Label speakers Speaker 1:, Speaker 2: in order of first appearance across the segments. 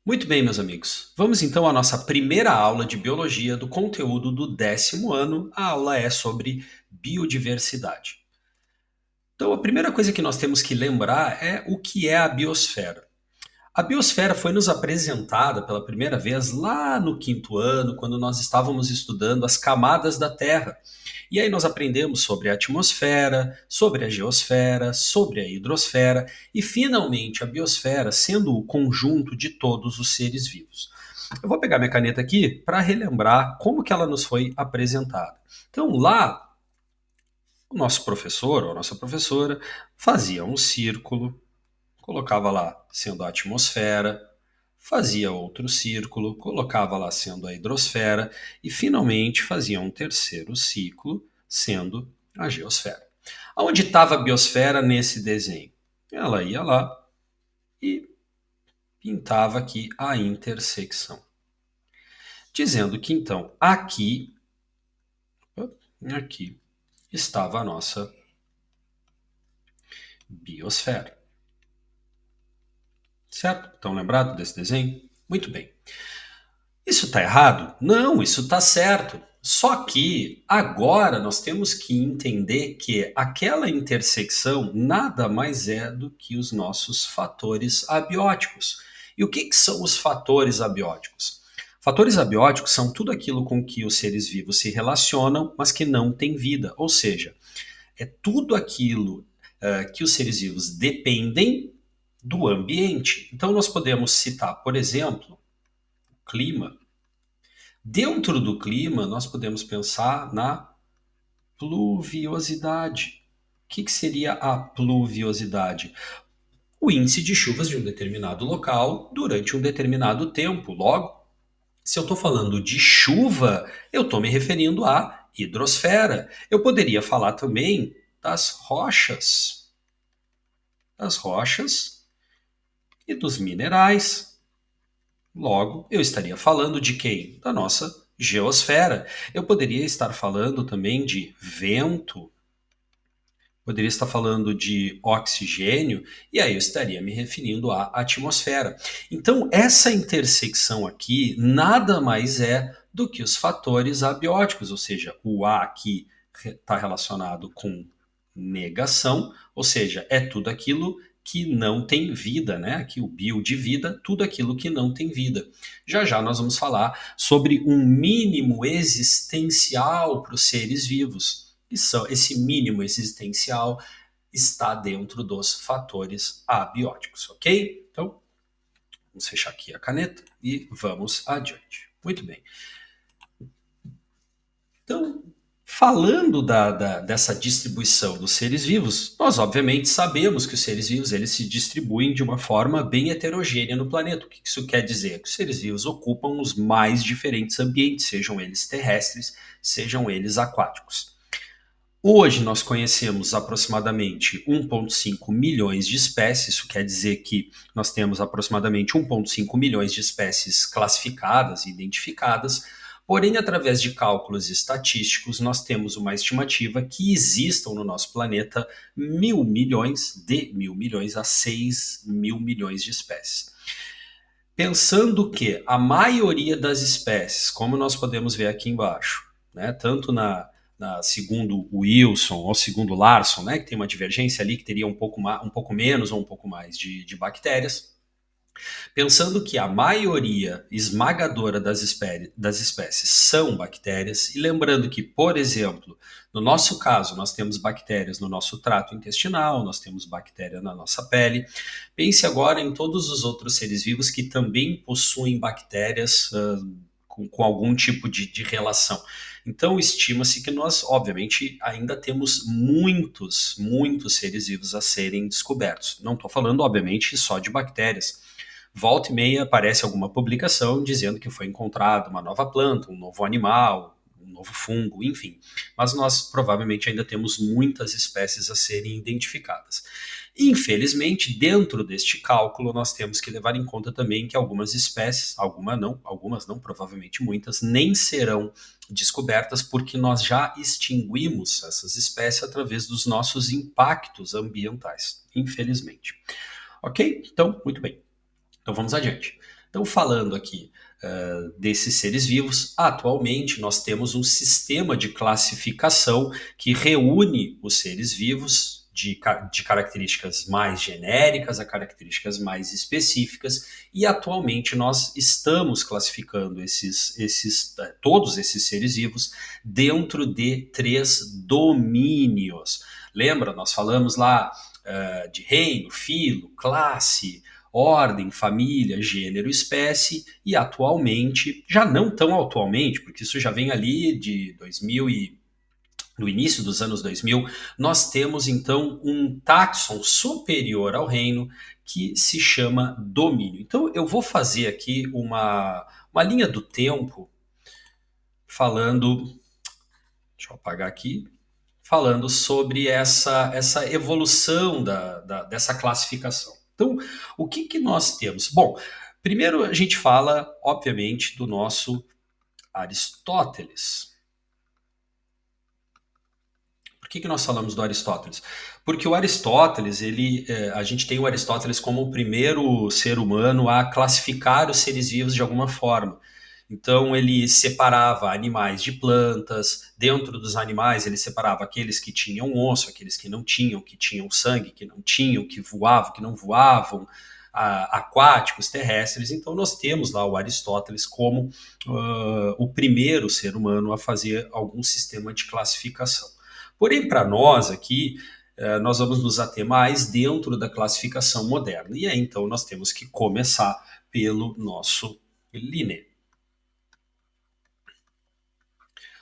Speaker 1: Muito bem, meus amigos. Vamos então à nossa primeira aula de biologia do conteúdo do 10º ano. A aula é sobre biodiversidade. Então, a primeira coisa que nós temos que lembrar é o que é a biosfera. A biosfera foi nos apresentada pela primeira vez lá no 5º ano, quando nós estávamos estudando as camadas da Terra. E aí nós aprendemos sobre a atmosfera, sobre a geosfera, sobre a hidrosfera e, finalmente, a biosfera sendo o conjunto de todos os seres vivos. Eu vou pegar minha caneta aqui para relembrar como que ela nos foi apresentada. Então, lá, o nosso professor ou a nossa professora fazia um círculo, colocava lá sendo a atmosfera, fazia outro círculo, colocava lá sendo a hidrosfera e finalmente fazia um terceiro ciclo, sendo a geosfera. Onde estava a biosfera nesse desenho? Ela ia lá e pintava aqui a intersecção, dizendo que então aqui estava a nossa biosfera. Certo? Estão lembrados desse desenho? Muito bem. Isso está errado? Não, isso está certo. Só que agora nós temos que entender que aquela intersecção nada mais é do que os nossos fatores abióticos. E o que são os fatores abióticos? Fatores abióticos são tudo aquilo com que os seres vivos se relacionam, mas que não têm vida. Ou seja, é tudo aquilo que os seres vivos dependem do ambiente. Então nós podemos citar, por exemplo, o clima. Dentro do clima, nós podemos pensar na pluviosidade. O que seria a pluviosidade? O índice de chuvas de um determinado local durante um determinado tempo. Logo, se eu estou falando de chuva, eu estou me referindo à hidrosfera. Eu poderia falar também das rochas e dos minerais. Logo, eu estaria falando de quem? Da nossa geosfera. Eu poderia estar falando também de vento, poderia estar falando de oxigênio, e aí eu estaria me referindo à atmosfera. Então, essa intersecção aqui nada mais é do que os fatores abióticos, ou seja, o A aqui está relacionado com negação, ou seja, é tudo aquilo que não tem vida, né? Aqui o bio de vida, tudo aquilo que não tem vida. Já já nós vamos falar sobre um mínimo existencial para os seres vivos. E esse mínimo existencial está dentro dos fatores abióticos, ok? Então, vamos fechar aqui a caneta e vamos adiante. Muito bem. Então, falando dessa distribuição dos seres vivos, nós obviamente sabemos que os seres vivos eles se distribuem de uma forma bem heterogênea no planeta. O que isso quer dizer? Que os seres vivos ocupam os mais diferentes ambientes, sejam eles terrestres, sejam eles aquáticos. Hoje nós conhecemos aproximadamente 1,5 milhões de espécies, isso quer dizer que nós temos aproximadamente 1,5 milhões de espécies classificadas e identificadas, porém, através de cálculos estatísticos, nós temos uma estimativa que existam no nosso planeta 1.000 milhões, de 1.000 milhões a 6.000 milhões de espécies. Pensando que a maioria das espécies, como nós podemos ver aqui embaixo, né, tanto segundo o Wilson ou segundo Larson, né, que tem uma divergência ali que teria um pouco menos ou um pouco mais de bactérias, pensando que a maioria esmagadora das espécies são bactérias, e lembrando que, por exemplo, no nosso caso, nós temos bactérias no nosso trato intestinal, nós temos bactéria na nossa pele. Pense agora em todos os outros seres vivos que também possuem bactérias com algum tipo de relação. Então, estima-se que nós, obviamente, ainda temos muitos seres vivos a serem descobertos. Não estou falando, obviamente, só de bactérias. Volta e meia aparece alguma publicação dizendo que foi encontrada uma nova planta, um novo animal, um novo fungo, enfim. Mas nós provavelmente ainda temos muitas espécies a serem identificadas. Infelizmente, dentro deste cálculo, nós temos que levar em conta também que algumas espécies, algumas não, provavelmente muitas, nem serão descobertas porque nós já extinguimos essas espécies através dos nossos impactos ambientais, infelizmente. Ok? Então, muito bem. Então vamos adiante. Então, falando aqui desses seres vivos, atualmente nós temos um sistema de classificação que reúne os seres vivos de características mais genéricas a características mais específicas, e atualmente nós estamos classificando todos esses seres vivos dentro de 3 domínios. Lembra? Nós falamos lá de reino, filo, classe, ordem, família, gênero, espécie, e atualmente, já não tão atualmente, porque isso já vem ali de 2000 e no início dos anos 2000, nós temos então um táxon superior ao reino que se chama domínio. Então eu vou fazer aqui uma linha do tempo falando, deixa eu apagar aqui, falando sobre essa evolução dessa classificação. Então, o que nós temos? Bom, primeiro a gente fala, obviamente, do nosso Aristóteles. Por que nós falamos do Aristóteles? Porque o Aristóteles, a gente tem o Aristóteles como o primeiro ser humano a classificar os seres vivos de alguma forma. Então ele separava animais de plantas, dentro dos animais ele separava aqueles que tinham osso, aqueles que tinham sangue, que não tinham, que voavam, que não voavam, aquáticos, terrestres. Então nós temos lá o Aristóteles como o primeiro ser humano a fazer algum sistema de classificação. Porém, para nós aqui, nós vamos nos ater mais dentro da classificação moderna. E aí, então, nós temos que começar pelo nosso Linné.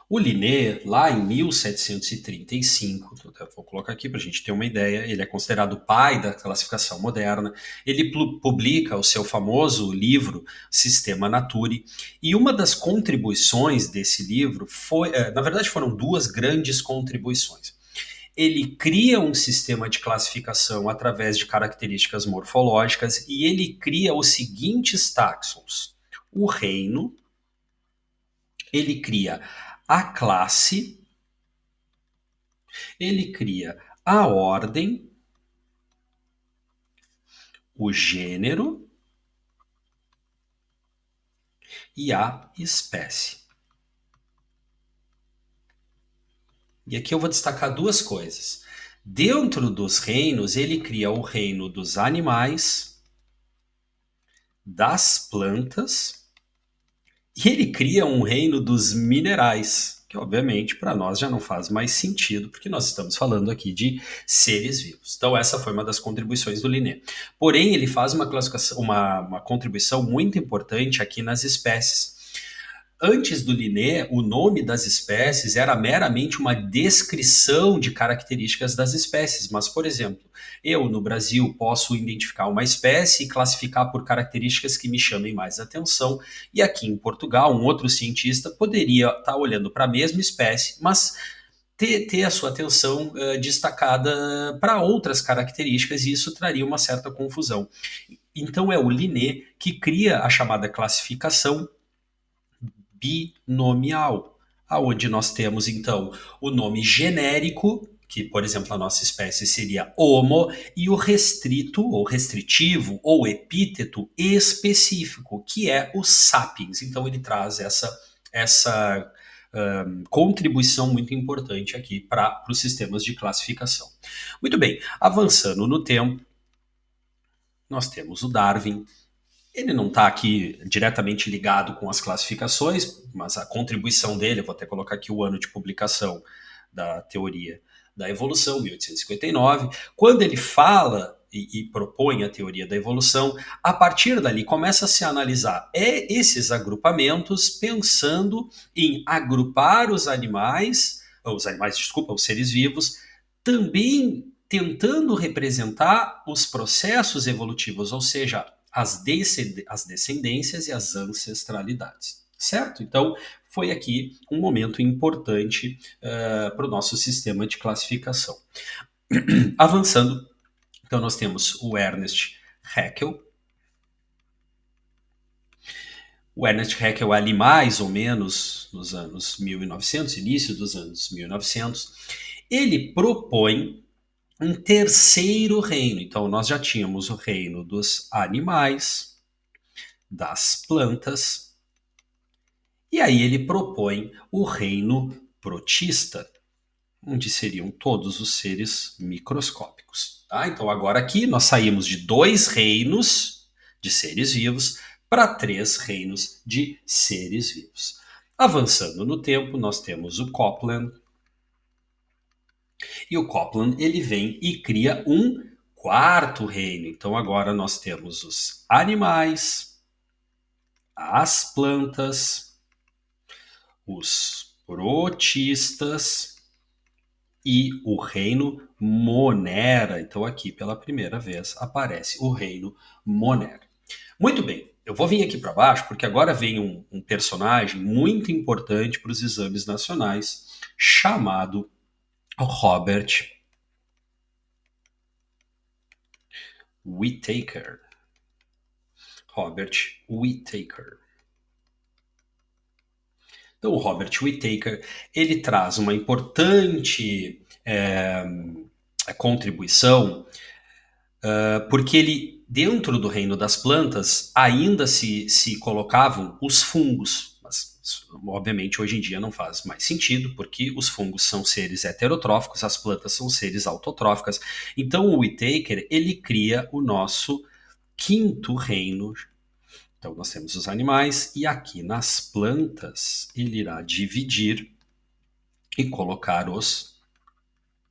Speaker 1: O Linné, lá em 1735, vou colocar aqui para a gente ter uma ideia, ele é considerado o pai da classificação moderna. Ele publica o seu famoso livro Systema Naturae, e uma das contribuições desse livro foi, na verdade, foram 2 grandes contribuições. Ele cria um sistema de classificação através de características morfológicas, e ele cria os seguintes táxons: o reino, ele cria a classe, ele cria a ordem, o gênero e a espécie. E aqui eu vou destacar 2 coisas. Dentro dos reinos, ele cria o reino dos animais, das plantas, e ele cria um reino dos minerais, que obviamente para nós já não faz mais sentido, porque nós estamos falando aqui de seres vivos. Então essa foi uma das contribuições do Linné. Porém, ele faz uma contribuição muito importante aqui nas espécies. Antes do Linné, o nome das espécies era meramente uma descrição de características das espécies. Mas, por exemplo, eu, no Brasil, posso identificar uma espécie e classificar por características que me chamem mais atenção. E aqui em Portugal, um outro cientista poderia estar olhando para a mesma espécie, mas ter a sua atenção destacada para outras características, e isso traria uma certa confusão. Então, é o Linné que cria a chamada classificação binomial, aonde nós temos então o nome genérico, que por exemplo a nossa espécie seria Homo, e o restrito ou restritivo ou epíteto específico, que é o sapiens. Então ele traz essa contribuição muito importante aqui para os sistemas de classificação. Muito bem, avançando no tempo, nós temos o Darwin. Ele não está aqui diretamente ligado com as classificações, mas a contribuição dele, eu vou até colocar aqui o ano de publicação da teoria da evolução, 1859, quando ele fala e propõe a teoria da evolução, a partir dali começa a se analisar esses agrupamentos, pensando em agrupar os seres vivos, também tentando representar os processos evolutivos, ou seja, as descendências e as ancestralidades, certo? Então, foi aqui um momento importante para o nosso sistema de classificação. Avançando, então nós temos o Ernest Haeckel. O Ernest Haeckel, ali mais ou menos nos anos 1900, início dos anos 1900, ele propõe um terceiro reino. Então, nós já tínhamos o reino dos animais, das plantas. E aí ele propõe o reino protista, onde seriam todos os seres microscópicos. Tá? Então agora aqui nós saímos de 2 reinos de seres vivos para 3 reinos de seres vivos. Avançando no tempo, nós temos o Copland. E o Copland ele vem e cria um 4º reino. Então agora nós temos os animais, as plantas, os protistas e o reino Monera. Então aqui pela primeira vez aparece o reino Monera. Muito bem, eu vou vir aqui para baixo porque agora vem um personagem muito importante para os exames nacionais chamado Robert Whittaker. Robert Whittaker. Então, o Robert Whittaker ele traz uma importante contribuição, porque ele, dentro do reino das plantas, ainda se colocavam os fungos. Mas, obviamente, hoje em dia não faz mais sentido, porque os fungos são seres heterotróficos, as plantas são seres autotróficas. Então, o Whittaker ele cria o nosso 5º reino. Então, nós temos os animais, e aqui nas plantas ele irá dividir e colocar os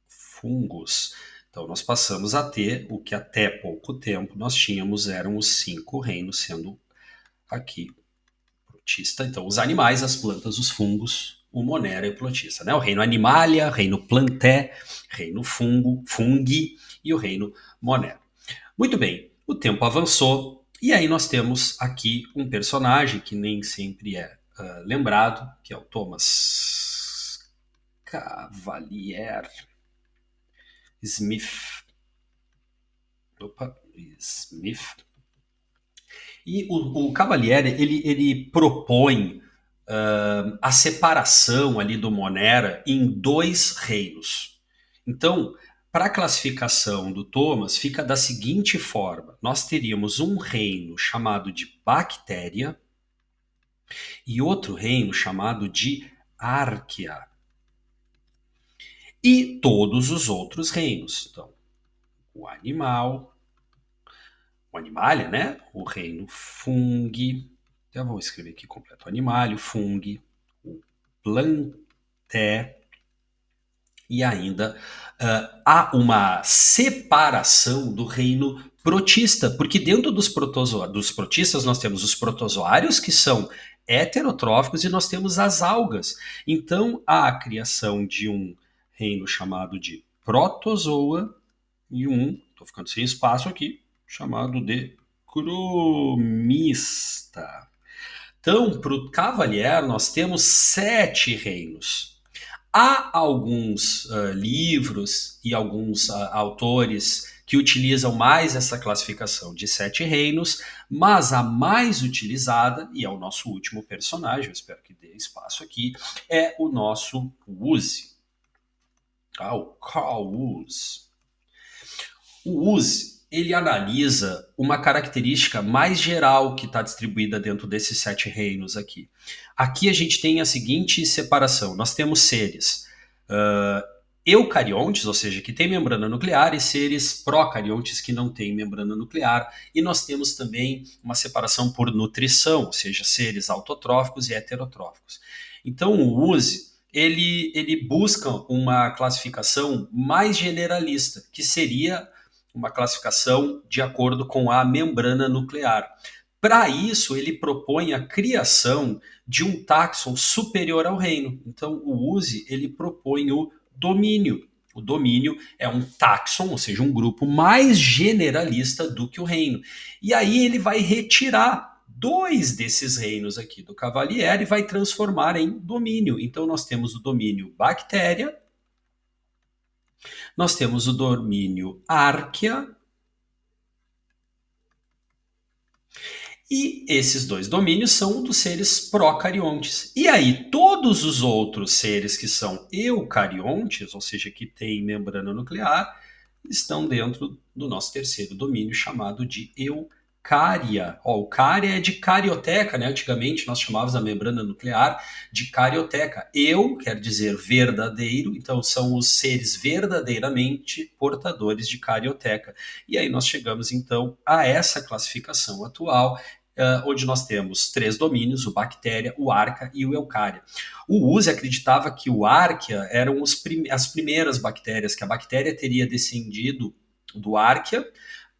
Speaker 1: fungos. Então, nós passamos a ter o que até pouco tempo nós tínhamos, eram os 5 reinos, sendo aqui protista. Então, os animais, as plantas, os fungos, o Monera e o protista. Né? O reino Animalia, reino Plantae, reino Fungi e o reino Monera. Muito bem, o tempo avançou. E aí nós temos aqui um personagem que nem sempre é lembrado, que é o Thomas Cavalier Smith. Smith. E o Cavalier, ele propõe a separação ali do Monera em 2 reinos. Então, para a classificação do Thomas, fica da seguinte forma: nós teríamos um reino chamado de bactéria e outro reino chamado de árquea. E todos os outros reinos. Então, o animal, o animalia, né? O reino fungi. Já vou escrever aqui completo: animalio, fungi, o plantae. E ainda há uma separação do reino protista, porque dentro dos protistas nós temos os protozoários, que são heterotróficos, e nós temos as algas. Então há a criação de um reino chamado de protozoa e estou ficando sem espaço aqui, chamado de cromista. Então, para o Cavalier, nós temos 7 reinos. Há alguns livros e alguns autores que utilizam mais essa classificação de 7 reinos, mas a mais utilizada, e é o nosso último personagem, eu espero que dê espaço aqui, é o nosso Woese. O Carl Woese. O Woese, ele analisa uma característica mais geral que está distribuída dentro desses 7 reinos aqui. Aqui a gente tem a seguinte separação: nós temos seres eucariontes, ou seja, que têm membrana nuclear, e seres procariontes, que não têm membrana nuclear. E nós temos também uma separação por nutrição, ou seja, seres autotróficos e heterotróficos. Então o Woese ele busca uma classificação mais generalista, que seria uma classificação de acordo com a membrana nuclear. Para isso, ele propõe a criação de um táxon superior ao reino. Então, o Woese ele propõe o domínio. O domínio é um táxon, ou seja, um grupo mais generalista do que o reino. E aí ele vai retirar 2 desses reinos aqui do Cavalier e vai transformar em domínio. Então, nós temos o domínio bactéria, nós temos o domínio árquea, e esses 2 domínios são dos seres procariontes. E aí, todos os outros seres que são eucariontes, ou seja, que têm membrana nuclear, estão dentro do nosso 3º domínio, chamado de Cária. Ó, o cária é de carioteca, né? Antigamente nós chamávamos a membrana nuclear de carioteca. Eu quer dizer verdadeiro, então são os seres verdadeiramente portadores de carioteca. E aí nós chegamos então a essa classificação atual, onde nós temos três domínios: o bactéria, o arca e o eucária. O Uzi acreditava que o arquea eram as primeiras bactérias, que a bactéria teria descendido do arquea,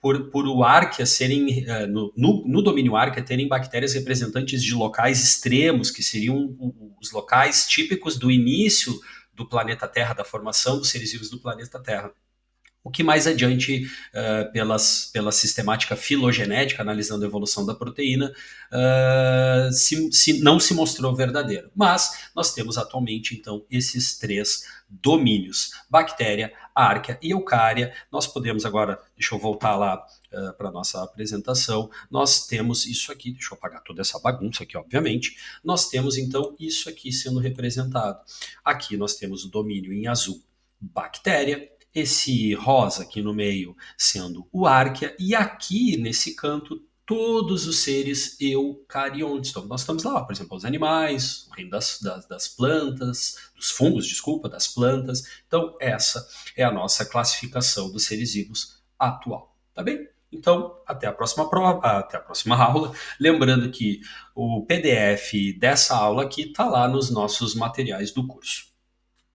Speaker 1: por o Arquea serem, no domínio Arquea, terem bactérias representantes de locais extremos, que seriam os locais típicos do início do planeta Terra, da formação dos seres vivos do planeta Terra. O que mais adiante, pela sistemática filogenética, analisando a evolução da proteína, não se mostrou verdadeiro. Mas nós temos atualmente, então, esses três domínios: bactéria, arquea e eucária. Nós podemos agora, deixa eu voltar lá para a nossa apresentação, nós temos isso aqui, deixa eu apagar toda essa bagunça aqui, obviamente. Nós temos, então, isso aqui sendo representado. Aqui nós temos o domínio em azul, bactéria, esse rosa aqui no meio sendo o arquea, e aqui nesse canto todos os seres eucariontes. Então nós estamos lá, por exemplo, os animais, o reino das plantas, dos fungos, desculpa, das plantas. Então essa é a nossa classificação dos seres vivos atual, tá bem? Então, até a próxima prova, até a próxima aula. Lembrando que o PDF dessa aula aqui está lá nos nossos materiais do curso.